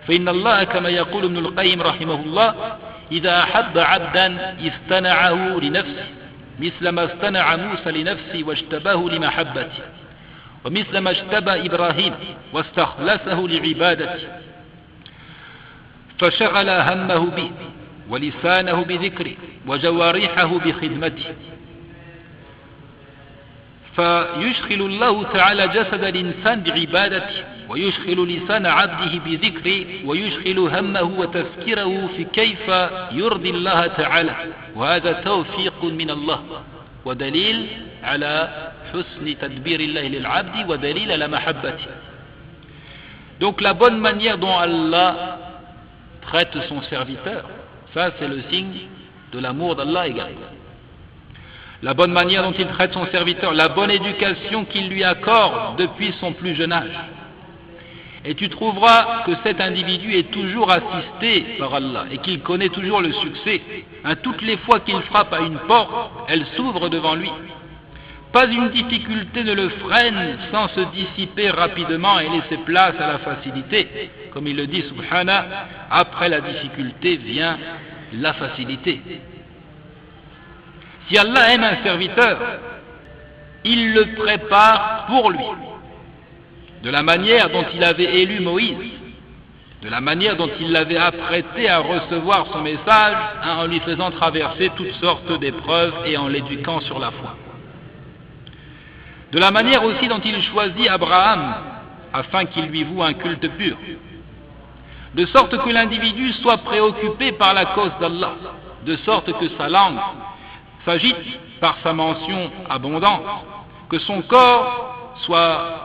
فإن الله كما يقول ابن القيم رحمه الله إذا أحب عبدا اصطنعه لنفسه مثل ما اصطنع موسى لنفسه واجتباه لمحبته ومثل ما اجتبى إبراهيم واستخلصه لعبادته فشغل همه به ولسانه بذكره وجوارحه بخدمته فيشغل الله تعالى جسد الإنسان بعبادته ويشغل لسان عبده بذكره ويشغل همه وتفكيره في كيف يرضي الله تعالى وهذا توفيق من الله ودليل على حسن تدبير الله للعبد ودليل على محبته. Donc la bonne manière dont Allah traite son serviteur, ça c'est le signe de l'amour d'Allah également. La bonne manière dont il traite son serviteur, la bonne éducation qu'il lui accorde depuis son plus jeune âge. Et tu trouveras que cet individu est toujours assisté par Allah et qu'il connaît toujours le succès. Toutes les fois qu'il frappe à une porte, elle s'ouvre devant lui. Pas une difficulté ne le freine sans se dissiper rapidement et laisser place à la facilité. Comme il le dit, subhana, après la difficulté vient la facilité. Si Allah aime un serviteur, il le prépare pour lui. De la manière dont il avait élu Moïse, de la manière dont il l'avait apprêté à recevoir son message, en lui faisant traverser toutes sortes d'épreuves et en l'éduquant sur la foi. De la manière aussi dont il choisit Abraham, afin qu'il lui voue un culte pur. De sorte que l'individu soit préoccupé par la cause d'Allah, de sorte que sa langue s'agite par sa mention abondante, que son corps soit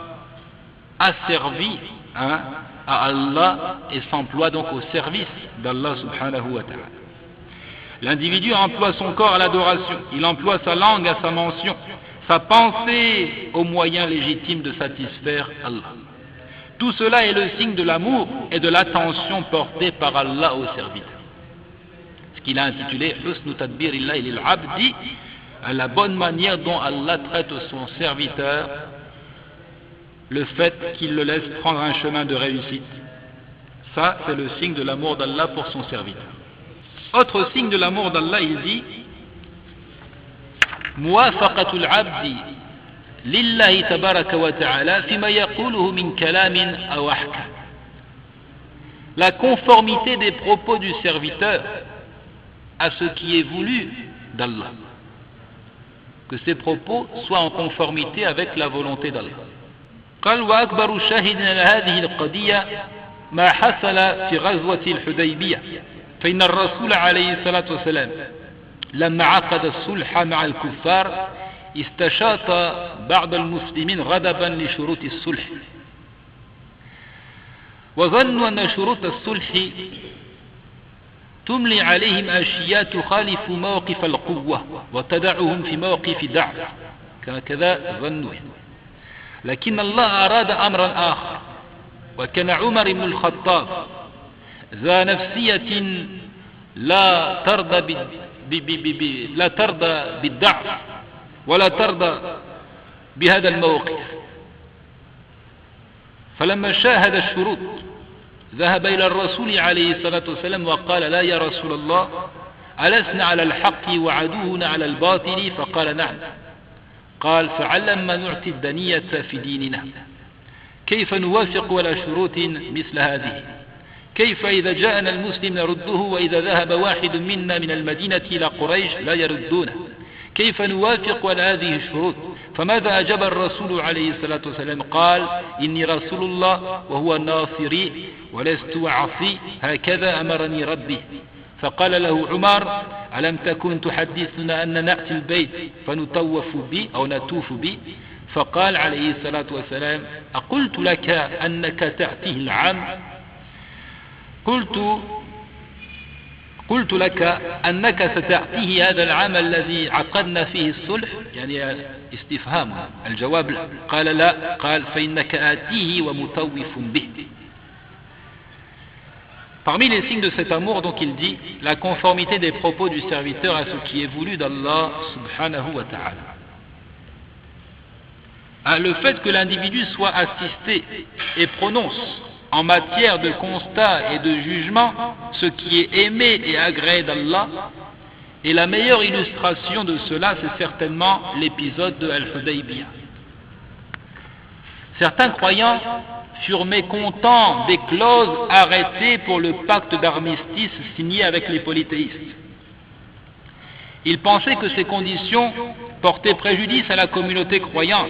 asservi à Allah et s'emploie donc au service d'Allah subhanahu wa ta'ala. L'individu emploie son corps à l'adoration, il emploie sa langue à sa mention, sa pensée aux moyens légitimes de satisfaire Allah. Tout cela est le signe de l'amour et de l'attention portée par Allah au serviteur. Ce qu'il a intitulé Husnu Tadbirillahi lil Abdi, la bonne manière dont Allah traite son serviteur, le fait qu'il le laisse prendre un chemin de réussite. Ça, c'est le signe de l'amour d'Allah pour son serviteur. Autre signe de l'amour d'Allah, il dit Muwafaqatul abdi lillahi tabaraka wa ta'ala fima yaquluhu min kalamin aw ahkam. La conformité des propos du serviteur à ce qui est voulu d'Allah. Que ces propos soient en conformité avec la volonté d'Allah. قال وأكبر شاهد على هذه القضية ما حصل في غزوة الحديبية فإن الرسول عليه الصلاة والسلام لما عقد الصلح مع الكفار استشاط بعض المسلمين غضبا لشروط الصلح وظنوا أن شروط الصلح تملي عليهم أشياء تخالف موقف القوة وتدعهم في موقف ضعف كذا ظنوا. لكن الله أراد أمرا آخر وكان عمر بن الخطاب ذا نفسية لا ترضى بالضعف ولا ترضى بهذا الموقف فلما شاهد الشروط ذهب إلى الرسول عليه الصلاة والسلام وقال لا يا رسول الله ألسنا على الحق وعدونا على الباطل فقال نعم قال فعلما نعطي الدنية في ديننا كيف نوافق على شروط مثل هذه كيف إذا جاءنا المسلم نرده وإذا ذهب واحد منا من المدينة إلى قريش لا يردونه كيف نوافق على هذه الشروط فماذا أجاب الرسول عليه الصلاة والسلام قال إني رسول الله وهو ناصري ولست عصي هكذا أمرني ربي فقال له عمر ألم تكن تحدثنا أن نأتي البيت فنطوف به أو نطوف به فقال عليه الصلاة والسلام أقلت لك أنك تأتيه العام قلت لك أنك ستأتيه هذا العام الذي عقدنا فيه الصلح يعني استفهام الجواب لا قال لا قال فإنك آتيه ومطوف به. Parmi les signes de cet amour, donc il dit la conformité des propos du serviteur à ce qui est voulu d'Allah subhanahu wa ta'ala. Le fait que l'individu soit assisté et prononce en matière de constat et de jugement ce qui est aimé et agréé d'Allah, et la meilleure illustration de cela, c'est certainement l'épisode de Al-Hudaybiyah. Certains croyants furent mécontents des clauses arrêtées pour le pacte d'armistice signé avec les polythéistes. Ils pensaient que ces conditions portaient préjudice à la communauté croyante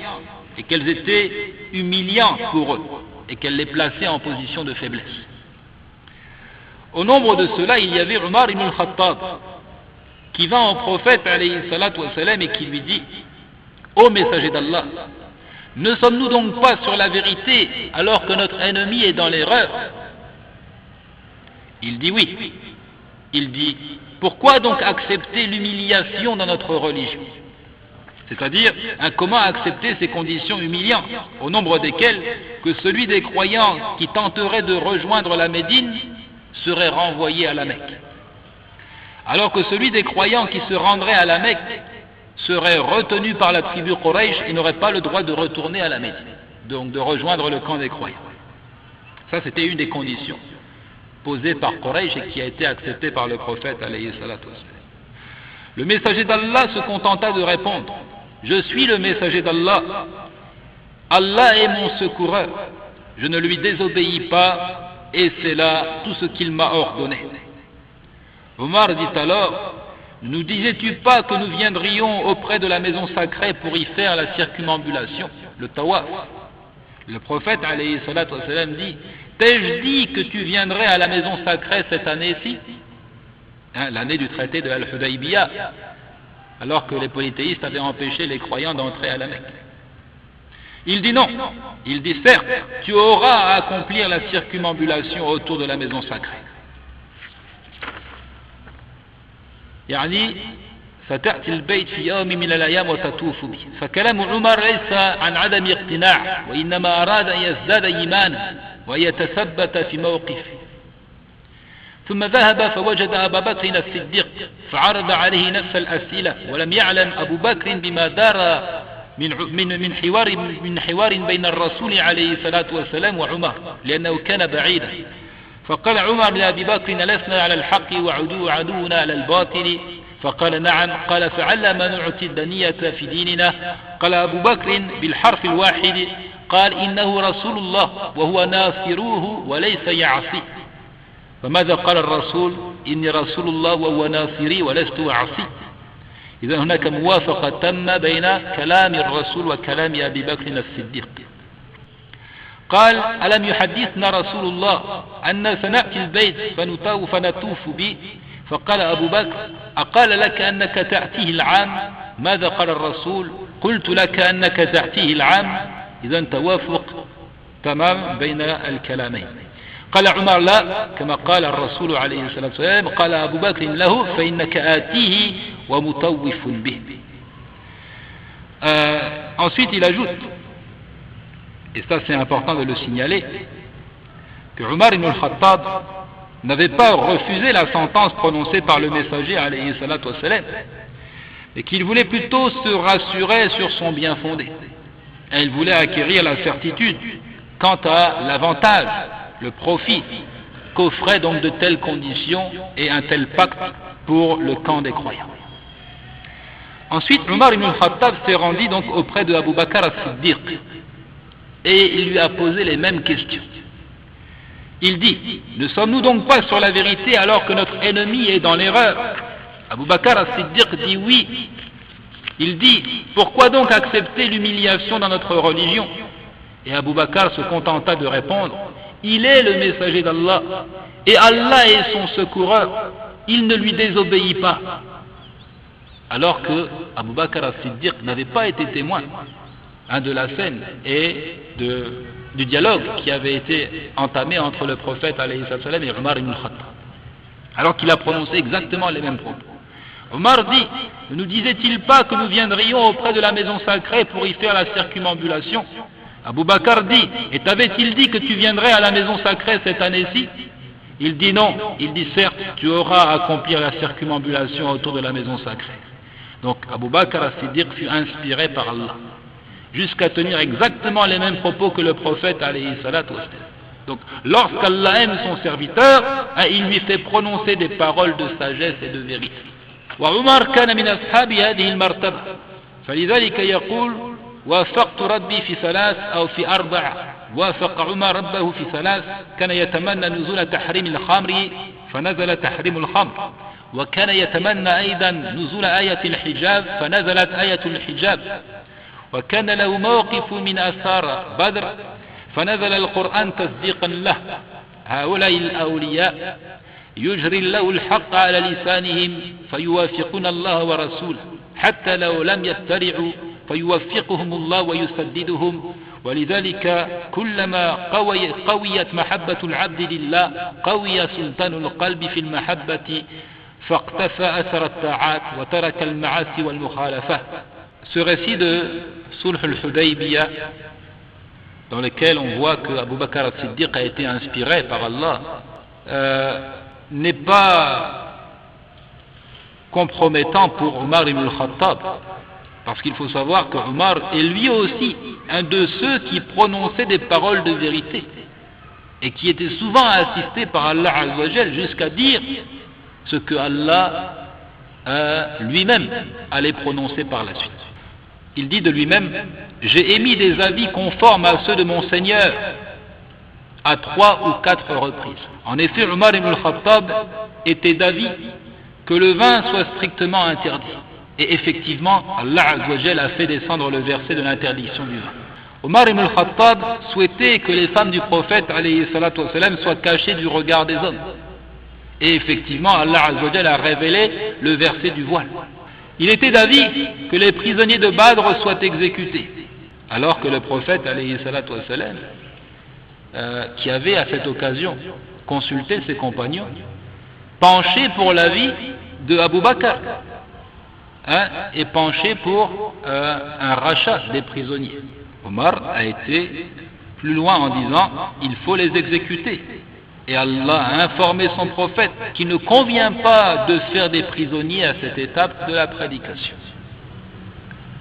et qu'elles étaient humiliantes pour eux et qu'elles les plaçaient en position de faiblesse. Au nombre de ceux-là, il y avait Omar ibn al-Khattab qui vint au prophète alayhi salatu wassalam et qui lui dit: Ô messager d'Allah, ne sommes-nous donc pas sur la vérité alors que notre ennemi est dans l'erreur? Il dit oui. Il dit: pourquoi donc accepter l'humiliation dans notre religion? C'est-à-dire, comment accepter ces conditions humiliantes, au nombre desquelles que celui des croyants qui tenterait de rejoindre la Médine serait renvoyé à la Mecque, alors que celui des croyants qui se rendrait à la Mecque serait retenu par la tribu Quraysh et n'aurait pas le droit de retourner à la Médine, donc de rejoindre le camp des croyants. Ça, c'était une des conditions posée par Quraysh et qui a été acceptée par le prophète alayhi salatu wassalam. Le messager d'Allah se contenta de répondre: je suis le messager d'Allah, Allah est mon secoureur, je ne lui désobéis pas et c'est là tout ce qu'il m'a ordonné. Omar dit alors: ne nous disais-tu pas que nous viendrions auprès de la maison sacrée pour y faire la circumambulation, le tawaf? Le prophète alayhi salatu wassalam dit: t'ai-je dit que tu viendrais à la maison sacrée cette année-ci, l'année du traité de Al-Hudaybiyah, alors que les polythéistes avaient empêché les croyants d'entrer à la Mecque? Il dit non. Il dit: certes, tu auras à accomplir la circumambulation autour de la maison sacrée. يعني ستأتي البيت في يوم من الأيام وتطوف به. فكلام عمر ليس عن عدم اقتناع، وإنما أراد أن يزداد إيمانا ويتثبت في موقفه. ثم ذهب فوجد أبا بكر الصديق فعرض عليه نفس الأسئلة، ولم يعلم أبو بكر بما دار من حوار بين الرسول عليه الصلاة والسلام وعمر، لأنه كان بعيدا. فقال عمر لأبي بكر: لسنا على الحق وعدونا على الباطل. فقال: نعم. قال: فعلم نعطي الدنية في ديننا. قال أبو بكر بالحرف الواحد، قال: إنه رسول الله وهو ناصروه وليس يعصي. فماذا قال الرسول؟ إني رسول الله وهو ناصري ولست أعصي. إذا هناك موافقة تامة بين كلام الرسول وكلام أبي بكر الصديق. قال: ألم يحدثنا رسول الله أن سنأتي البيت فنطوف به؟ فقال أبو بكر: أقال لك أنك تأتيه العام؟ ماذا قال الرسول؟ قلت لك أنك تأتيه العام. إذا توافق تمام بين الكلامين. قال عمر: لا، كما قال الرسول عليه الصلاة والسلام. قال أبو بكر له: فإنك آتيه ومطوف به. Ensuite il ajoute, et ça c'est important de le signaler, que Omar ibn al-Khattab n'avait pas refusé la sentence prononcée par le messager alayhi salatu wassalam, et qu'il voulait plutôt se rassurer sur son bien fondé. Et il voulait acquérir la certitude quant à l'avantage, le profit qu'offraient donc de telles conditions et un tel pacte pour le camp des croyants. Ensuite, Omar ibn al-Khattab s'est rendu donc auprès de Abu Bakr as-Siddiq et il lui a posé les mêmes questions. Il dit: ne sommes-nous donc pas sur la vérité alors que notre ennemi est dans l'erreur? Abu Bakr as-Siddiq dit oui. Il dit: pourquoi donc accepter l'humiliation dans notre religion? Et Abu Bakr se contenta de répondre: il est le messager d'Allah et Allah est son secoureur, il ne lui désobéit pas. Alors que Abu Bakr as-Siddiq n'avait pas été témoin de la scène et du dialogue qui avait été entamé entre le prophète alayhi salam et Omar ibn Khattab, alors qu'il a prononcé exactement les mêmes propos. Omar dit: ne nous disait-il pas que nous viendrions auprès de la maison sacrée pour y faire la circumambulation? Abu Bakr dit: et t'avait-il dit que tu viendrais à la maison sacrée cette année-ci? Il dit non. Il dit: certes, tu auras à accomplir la circumambulation autour de la maison sacrée. Donc Abu Bakr as-Siddiq fut inspiré par Allah jusqu'à tenir exactement les mêmes propos que le prophète alayhi salatu wassalam. Donc, lorsqu'Allah aime son serviteur, il lui fait prononcer des paroles de sagesse et de vérité. وعمر كان من أصحاب هذه المرتبة فلذلك يقول وافقت ربي في ثلاث أو في أربع وافق عمر ربه في ثلاث كان يتمنى نزول تحريم الخمر فنزل تحريم الخمر وكان يتمنى أيضا نزول آية الحجاب فنزلت آية الحجاب وكان له موقف من أثار بدر فنزل القرآن تصديقا له هؤلاء الأولياء يجري الله الحق على لسانهم فيوافقون الله ورسوله حتى لو لم يتبعوا فيوفقهم الله ويسددهم ولذلك كلما قويت محبة العبد لله قوي سلطان القلب في المحبة فاقتفى أثر الطاعات وترك المعاصي والمخالفة. Ce récit de Sulh al-Hudaybiyah, dans lequel on voit que Abu Bakr al-Siddiq a été inspiré par Allah, n'est pas compromettant pour Omar ibn al-Khattab, parce qu'il faut savoir que Omar est lui aussi un de ceux qui prononçaient des paroles de vérité et qui était souvent assisté par Allah Azza wa Jal jusqu'à dire ce que Allah lui-même allait prononcer par la suite. Il dit de lui-même: j'ai émis des avis conformes à ceux de mon Seigneur à 3 ou 4 reprises. En effet, Omar ibn al-Khattab était d'avis que le vin soit strictement interdit. Et effectivement, Allah Azza wa Jal a fait descendre le verset de l'interdiction du vin. Omar ibn al-Khattab souhaitait que les femmes du prophète alayhi salatu wa salam soient cachées du regard des hommes. Et effectivement, Allah Azza wa Jal a révélé le verset du voile. Il était d'avis que les prisonniers de Badr soient exécutés, alors que le prophète alayhi salatu wa salam, qui avait à cette occasion consulté ses compagnons, penchait pour l'avis de Abu Bakr, et penchait pour un rachat des prisonniers. Omar a été plus loin en disant: il faut les exécuter. Et Allah a informé son prophète qu'il ne convient pas de faire des prisonniers à cette étape de la prédication.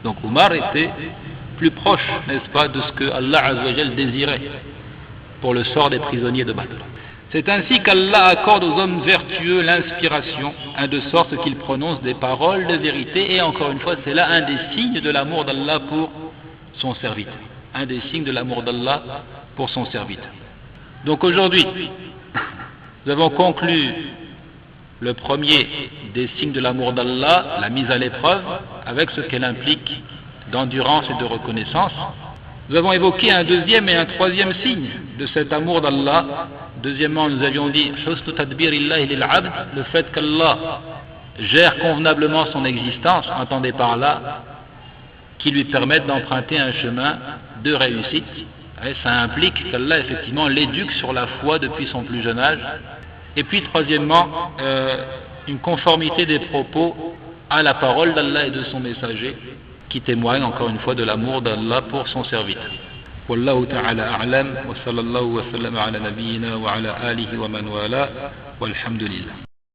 Donc Omar était plus proche, n'est-ce pas, de ce que Allah Azza wa Jal désirait pour le sort des prisonniers de Badr. C'est ainsi qu'Allah accorde aux hommes vertueux l'inspiration, de sorte qu'ils prononcent des paroles de vérité, et encore une fois, c'est là un des signes de l'amour d'Allah pour son serviteur. Un des signes de l'amour d'Allah pour son serviteur. Donc aujourd'hui, nous avons conclu le premier des signes de l'amour d'Allah, la mise à l'épreuve, avec ce qu'elle implique d'endurance et de reconnaissance. Nous avons évoqué un deuxième et un troisième signe de cet amour d'Allah. Deuxièmement, nous avions dit husnu tadbirillahi lil abd, le fait qu'Allah gère convenablement son existence, entendez par là, qui lui permette d'emprunter un chemin de réussite. Et ça implique qu'Allah effectivement l'éduque sur la foi depuis son plus jeune âge. Et puis troisièmement, une conformité des propos à la parole d'Allah et de son messager, qui témoigne encore une fois de l'amour d'Allah pour son serviteur. Wallahu ta'ala a'lam wa sallallahu wa sallam ala nabiyyina wa ala alihi wa man wala walhamdulillah.